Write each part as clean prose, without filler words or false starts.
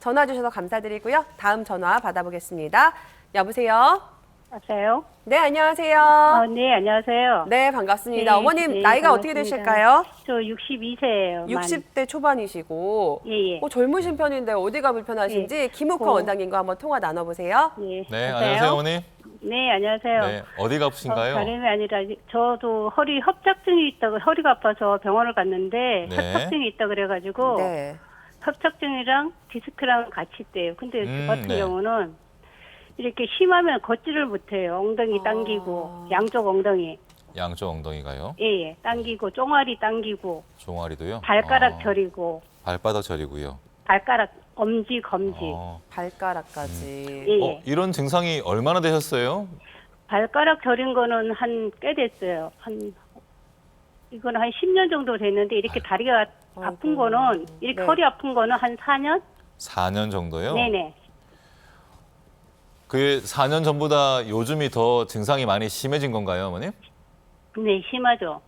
전화 주셔서 감사드리고요. 다음 전화 받아보겠습니다. 여보세요? 여보세요? 네, 안녕하세요. 네, 안녕하세요. 네, 반갑습니다. 네, 어머님 네, 나이가 어떻게 반갑습니다. 되실까요? 저 62세예요. 60대 초반이시고 예, 예. 젊으신 편인데 어디가 불편하신지 김욱화 원장님과 한번 통화 나눠보세요. 예. 네, 여보세요? 안녕하세요, 어머님. 네, 안녕하세요. 네, 어디가 아프신가요? 다름이 아니라 저도 허리 협착증이 있다고 허리가 아파서 병원을 갔는데 네. 협착증이 있다 그래가지고 네. 협착증이랑 디스크랑 같이 있대요. 근데 저 같은 네. 경우는 이렇게 심하면 걷지를 못해요. 엉덩이 당기고 양쪽 엉덩이 양쪽 엉덩이가요? 예, 당기고 종아리 당기고 종아리도요? 발가락 저리고 발바닥 저리고요. 발가락 엄지 검지 발가락까지. 예, 예. 이런 증상이 얼마나 되셨어요? 발가락 저린 거는 한 꽤 됐어요. 이거는 한 10년 정도 됐는데 이렇게 다리가 아픈 거는 이렇게 네. 허리 아픈 거는 한 4년? 4년 정도요? 네네. 그 4년 전보다 요즘이 더 증상이 많이 심해진 건가요, 어머님? 네, 심하죠.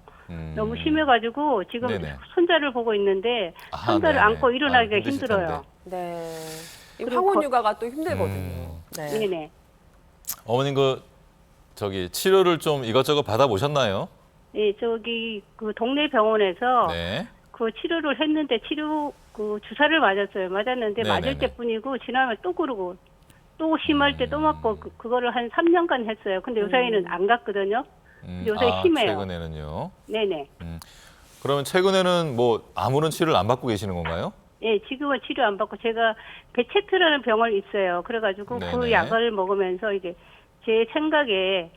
너무 심해가지고 지금 네네. 손자를 보고 있는데 아, 손자를 네네. 안고 일어나기가 힘드실 힘들어요. 네. 이 그리고 황혼 육아가 또 힘들거든요. 네. 네네. 어머님 치료를 좀 이것저것 받아보셨나요? 네, 저기 그 동네 병원에서 네. 그 치료를 했는데 주사를 맞았어요. 맞았는데 맞을 네네네. 때뿐이고 지나면 또 그러고 또 심할 때 또 맞고 그거를 한 3년간 했어요. 근데 요새는 안 갔거든요. 요새 심해요. 최근에는요. 네네. 그러면 최근에는 뭐 아무런 치료를 안 받고 계시는 건가요? 예, 지금은 치료 안 받고 제가 베체트라는 병을 있어요. 그래가지고 그 네네. 약을 먹으면서 이게 제 생각에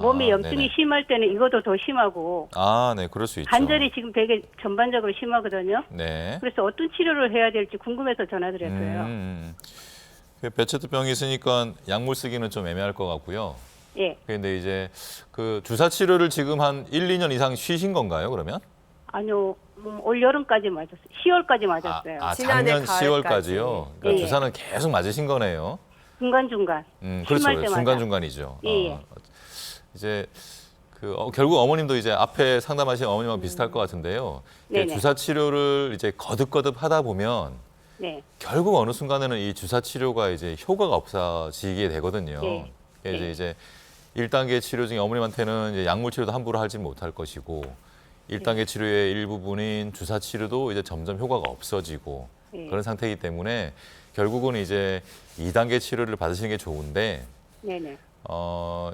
몸에 염증이 네네. 심할 때는 이것도 더 심하고 네, 그럴 수 있죠. 관절이 지금 되게 전반적으로 심하거든요. 네. 그래서 어떤 치료를 해야 될지 궁금해서 전화드렸어요. 그 베체트병이 있으니까 약물 쓰기는 좀 애매할 것 같고요. 예. 근데 이제 그 주사 치료를 지금 한 1, 2년 이상 쉬신 건가요, 그러면? 아니요, 올 여름까지 맞았어요. 10월까지 맞았어요. 지난해 작년 10월까지요. 가을까지. 그러니까 예. 주사는 계속 맞으신 거네요. 중간중간. 그렇죠. 심할 때마다. 중간중간이죠. 예, 예. 이제 결국 어머님도 이제 앞에 상담하신 어머님하고 비슷할 것 같은데요. 네네. 주사 치료를 이제 거듭거듭 하다 보면 네. 결국 어느 순간에는 이 주사 치료가 이제 효과가 없어지게 되거든요. 네. 그래서 네. 이제 1단계 치료 중에 어머님한테는 이제 약물 치료도 함부로 하지 못할 것이고 1단계 치료의 일부분인 주사 치료도 이제 점점 효과가 없어지고 네. 그런 상태이기 때문에 결국은 이제 2단계 치료를 받으시는 게 좋은데 네네.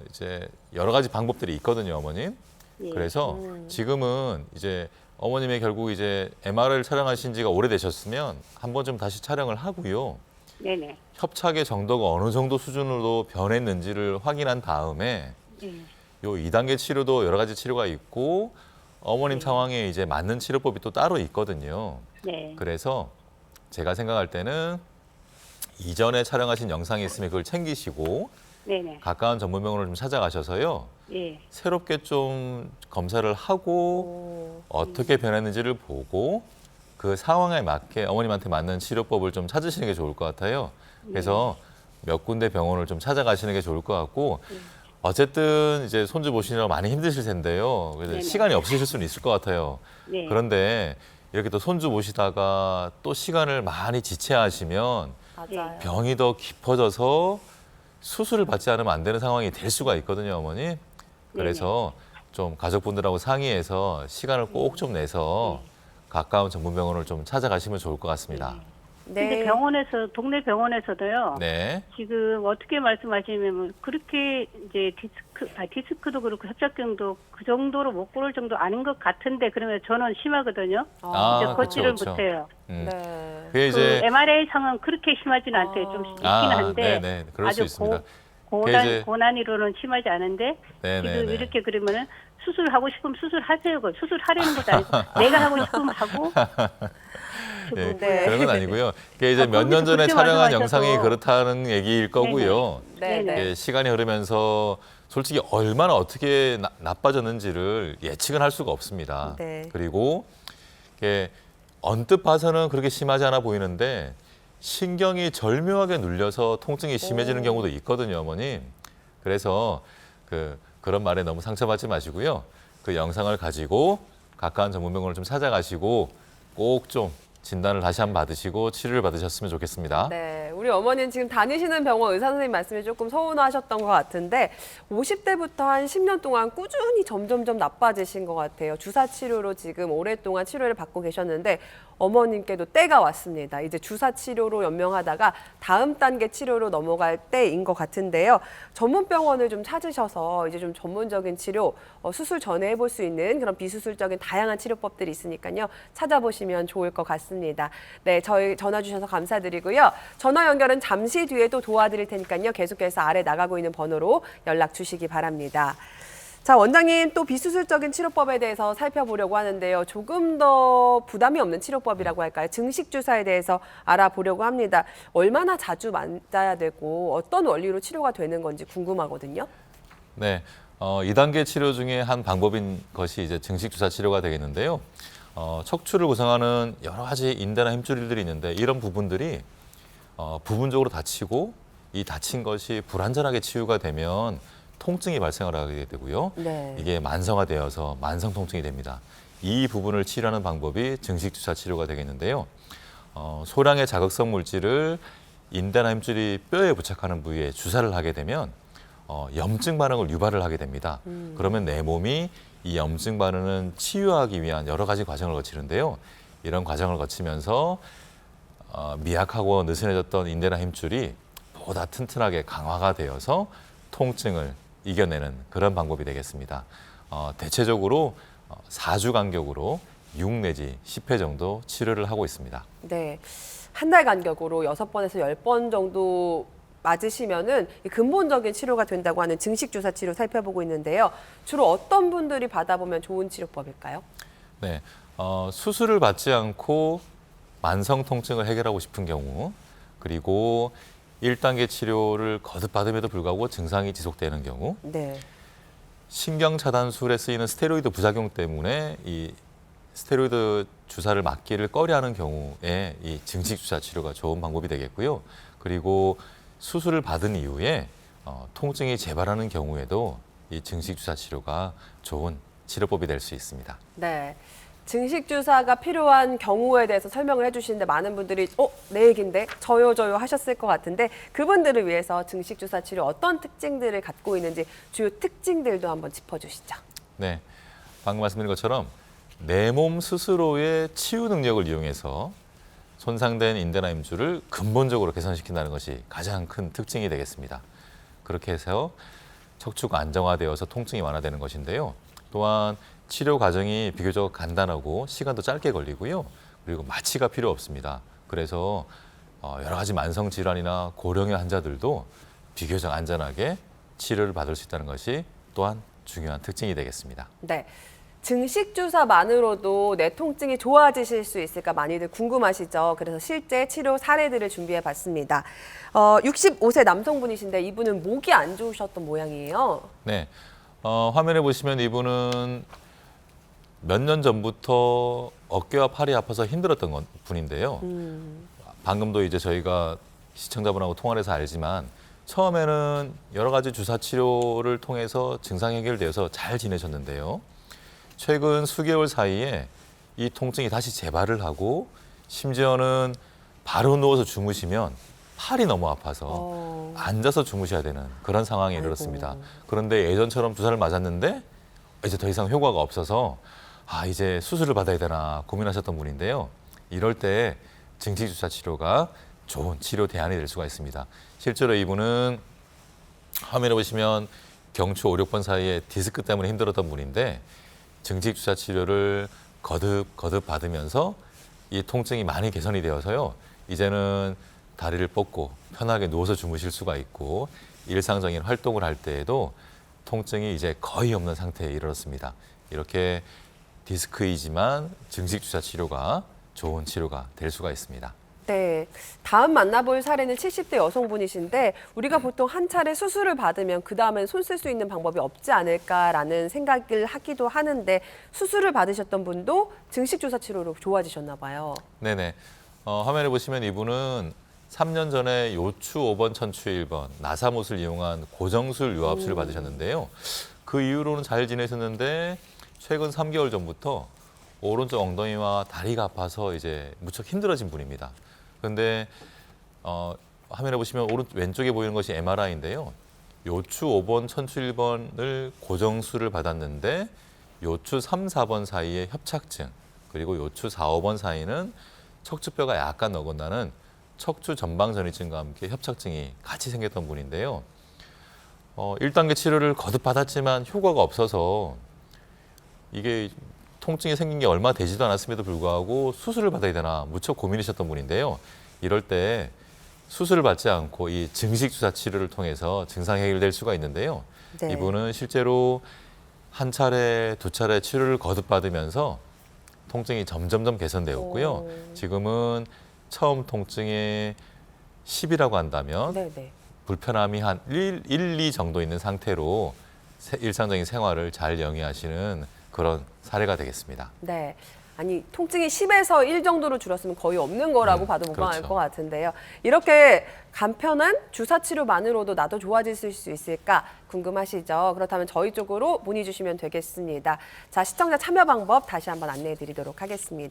이제 여러 가지 방법들이 있거든요, 어머님. 예. 그래서 지금은 이제 어머님의 결국 이제 MR을 촬영하신 지가 오래되셨으면 한번 좀 다시 촬영을 하고요. 네네. 협착의 정도가 어느 정도 수준으로 변했는지를 확인한 다음에 예. 요 2단계 치료도 여러 가지 치료가 있고 어머님 상황에 이제 맞는 치료법이 또 따로 있거든요. 네. 그래서 제가 생각할 때는 이전에 촬영하신 영상이 있으면 그걸 챙기시고 네네. 가까운 전문병원을 좀 찾아가셔서요. 예. 새롭게 좀 검사를 하고 어떻게 변했는지를 보고 그 상황에 맞게 어머님한테 맞는 치료법을 좀 찾으시는 게 좋을 것 같아요. 그래서 몇 군데 병원을 좀 찾아가시는 게 좋을 것 같고 어쨌든 이제 손주 보시느라 많이 힘드실 텐데요. 그래서 네네. 시간이 없으실 수는 있을 것 같아요. 네. 그런데 이렇게 또 손주 보시다가 또 시간을 많이 지체하시면 맞아요. 병이 더 깊어져서 수술을 받지 않으면 안 되는 상황이 될 수가 있거든요, 어머니. 그래서 좀 가족분들하고 상의해서 시간을 꼭 좀 내서 가까운 전문병원을 좀 찾아가시면 좋을 것 같습니다. 근데 네. 동네 병원에서도요. 네. 지금 어떻게 말씀하시냐면 그렇게 이제 디스크도 그렇고 협착증도 그 정도로 못 고를 정도 아닌 것 같은데 그러면 저는 심하거든요. 이제 걷지를 그렇죠. 못해요. 네. 그게 이제 MRI 상은 그렇게 심하지는 않대요. 좀 있긴 한데 네네, 그럴 수 아주 있습니다. 그게 이제- 고난이로는 심하지 않은데 네네네. 지금 이렇게 그러면은 수술하고 싶으면 수술하세요. 수술하려는 것도 아니고 내가 하고 싶으면 하고. 예, 네. 그런 건 아니고요. 그게 이제 몇 거기서 년 전에 그렇게 촬영한 말씀하셔서- 영상이 그렇다는 얘기일 거고요. 네. 네네. 네. 예, 시간이 흐르면서 솔직히 얼마나 어떻게 나빠졌는지를 예측은 할 수가 없습니다. 네. 그리고 이게 언뜻 봐서는 그렇게 심하지 않아 보이는데 신경이 절묘하게 눌려서 통증이 심해지는 경우도 있거든요, 어머님. 그래서 그런 말에 너무 상처받지 마시고요. 그 영상을 가지고 가까운 전문병원을 좀 찾아가시고 꼭 좀 진단을 다시 한번 받으시고 치료를 받으셨으면 좋겠습니다. 네, 우리 어머니는 지금 다니시는 병원 의사 선생님 말씀이 조금 서운하셨던 것 같은데 50대부터 한 10년 동안 꾸준히 점점점 나빠지신 것 같아요. 주사 치료로 지금 오랫동안 치료를 받고 계셨는데 어머님께도 때가 왔습니다. 이제 주사 치료로 연명하다가 다음 단계 치료로 넘어갈 때인 것 같은데요. 전문 병원을 좀 찾으셔서 이제 좀 전문적인 치료, 수술 전에 해볼 수 있는 그런 비수술적인 다양한 치료법들이 있으니까요. 찾아보시면 좋을 것 같습니다. 네, 저희 전화 주셔서 감사드리고요. 전화 연결은 잠시 뒤에 또 도와드릴 테니까요. 계속해서 아래 나가고 있는 번호로 연락 주시기 바랍니다. 자, 원장님 또 비수술적인 치료법에 대해서 살펴보려고 하는데요. 조금 더 부담이 없는 치료법이라고 할까요? 증식 주사에 대해서 알아보려고 합니다. 얼마나 자주 맞아야 되고 어떤 원리로 치료가 되는 건지 궁금하거든요. 네, 2단계 치료 중에 한 방법인 것이 이제 증식 주사 치료가 되겠는데요. 척추를 구성하는 여러 가지 인대나 힘줄들이 있는데 이런 부분들이 부분적으로 다치고 이 다친 것이 불완전하게 치유가 되면 통증이 발생을 하게 되고요. 네. 이게 만성화되어서 만성 통증이 됩니다. 이 부분을 치료하는 방법이 증식 주사 치료가 되겠는데요. 소량의 자극성 물질을 인대나 힘줄이 뼈에 부착하는 부위에 주사를 하게 되면 염증 반응을 유발을 하게 됩니다. 그러면 내 몸이 이 염증 반응은 치유하기 위한 여러 가지 과정을 거치는데요. 이런 과정을 거치면서 미약하고 느슨해졌던 인대나 힘줄이 보다 튼튼하게 강화가 되어서 통증을 이겨내는 그런 방법이 되겠습니다. 대체적으로 4주 간격으로 6 내지 10회 정도 치료를 하고 있습니다. 네, 한 달 간격으로 6번에서 10번 정도 맞으시면은 근본적인 치료가 된다고 하는 증식 주사 치료 살펴보고 있는데요. 주로 어떤 분들이 받아보면 좋은 치료법일까요? 네, 수술을 받지 않고 만성 통증을 해결하고 싶은 경우, 그리고 1단계 치료를 거듭 받음에도 불구하고 증상이 지속되는 경우, 네. 신경 차단술에 쓰이는 스테로이드 부작용 때문에 이 스테로이드 주사를 맞기를 꺼려하는 경우에 이 증식 주사 치료가 좋은 방법이 되겠고요. 그리고 수술을 받은 이후에 통증이 재발하는 경우에도 이 증식 주사 치료가 좋은 치료법이 될 수 있습니다. 네. 증식 주사가 필요한 경우에 대해서 설명을 해주시는데 많은 분들이 내 얘긴데 저요 하셨을 것 같은데 그분들을 위해서 증식 주사 치료 어떤 특징들을 갖고 있는지 주요 특징들도 한번 짚어주시죠. 네, 방금 말씀드린 것처럼 내 몸 스스로의 치유 능력을 이용해서 손상된 인대나 힘줄을 근본적으로 개선시킨다는 것이 가장 큰 특징이 되겠습니다. 그렇게 해서 척추가 안정화되어서 통증이 완화되는 것인데요. 또한 치료 과정이 비교적 간단하고 시간도 짧게 걸리고요. 그리고 마취가 필요 없습니다. 그래서 여러 가지 만성 질환이나 고령의 환자들도 비교적 안전하게 치료를 받을 수 있다는 것이 또한 중요한 특징이 되겠습니다. 네. 증식 주사만으로도 내 통증이 좋아지실 수 있을까 많이들 궁금하시죠. 그래서 실제 치료 사례들을 준비해 봤습니다. 65세 남성분이신데 이분은 목이 안 좋으셨던 모양이에요. 네, 화면에 보시면 이분은 몇 년 전부터 어깨와 팔이 아파서 힘들었던 분인데요. 방금도 이제 저희가 시청자분하고 통화를 해서 알지만 처음에는 여러 가지 주사 치료를 통해서 증상 해결되어서 잘 지내셨는데요. 최근 수개월 사이에 이 통증이 다시 재발을 하고 심지어는 바로 누워서 주무시면 팔이 너무 아파서 앉아서 주무셔야 되는 그런 상황에 이르렀습니다. 그런데 예전처럼 주사를 맞았는데 이제 더 이상 효과가 없어서 이제 수술을 받아야 되나 고민하셨던 분인데요. 이럴 때 증식 주사 치료가 좋은 치료 대안이 될 수가 있습니다. 실제로 이분은 화면에 보시면 경추 5, 6번 사이에 디스크 때문에 힘들었던 분인데 증식 주사 치료를 거듭 받으면서 이 통증이 많이 개선이 되어서요. 이제는 다리를 뻗고 편하게 누워서 주무실 수가 있고 일상적인 활동을 할 때에도 통증이 이제 거의 없는 상태에 이르렀습니다. 이렇게 디스크이지만 증식 주사 치료가 좋은 치료가 될 수가 있습니다. 네, 다음 만나볼 사례는 70대 여성분이신데 우리가 보통 한 차례 수술을 받으면 그 다음엔 손 쓸 수 있는 방법이 없지 않을까라는 생각을 하기도 하는데 수술을 받으셨던 분도 증식 주사 치료로 좋아지셨나 봐요. 네네. 화면에 보시면 이분은 3년 전에 요추 5번, 천추 1번, 나사못을 이용한 고정술 유압술을 받으셨는데요. 그 이후로는 잘 지내셨는데 최근 3개월 전부터 오른쪽 엉덩이와 다리가 아파서 이제 무척 힘들어진 분입니다. 그런데 화면에 보시면 왼쪽에 보이는 것이 MRI인데요. 요추 5번, 천추 1번을 고정수를 받았는데 요추 3, 4번 사이에 협착증, 그리고 요추 4, 5번 사이는 척추뼈가 약간 어긋나는 척추 전방전이증과 함께 협착증이 같이 생겼던 분인데요. 1단계 치료를 거듭 받았지만 효과가 없어서 이게 통증이 생긴 게 얼마 되지도 않았음에도 불구하고 수술을 받아야 되나 무척 고민이셨던 분인데요. 이럴 때 수술을 받지 않고 이 증식 주사 치료를 통해서 증상 해결될 수가 있는데요. 네. 이분은 실제로 한 차례, 두 차례 치료를 거듭받으면서 통증이 점점점 개선되었고요. 오. 지금은 처음 통증의 10이라고 한다면 네네. 불편함이 한 1, 2 정도 있는 상태로 일상적인 생활을 잘 영위하시는 그런 사례가 되겠습니다. 네. 아니 통증이 10에서 1 정도로 줄었으면 거의 없는 거라고 봐도 무방할 그렇죠. 것 같은데요. 이렇게 간편한 주사 치료만으로도 나도 좋아질 수 있을까 궁금하시죠? 그렇다면 저희 쪽으로 문의 주시면 되겠습니다. 자, 시청자 참여 방법 다시 한번 안내해 드리도록 하겠습니다.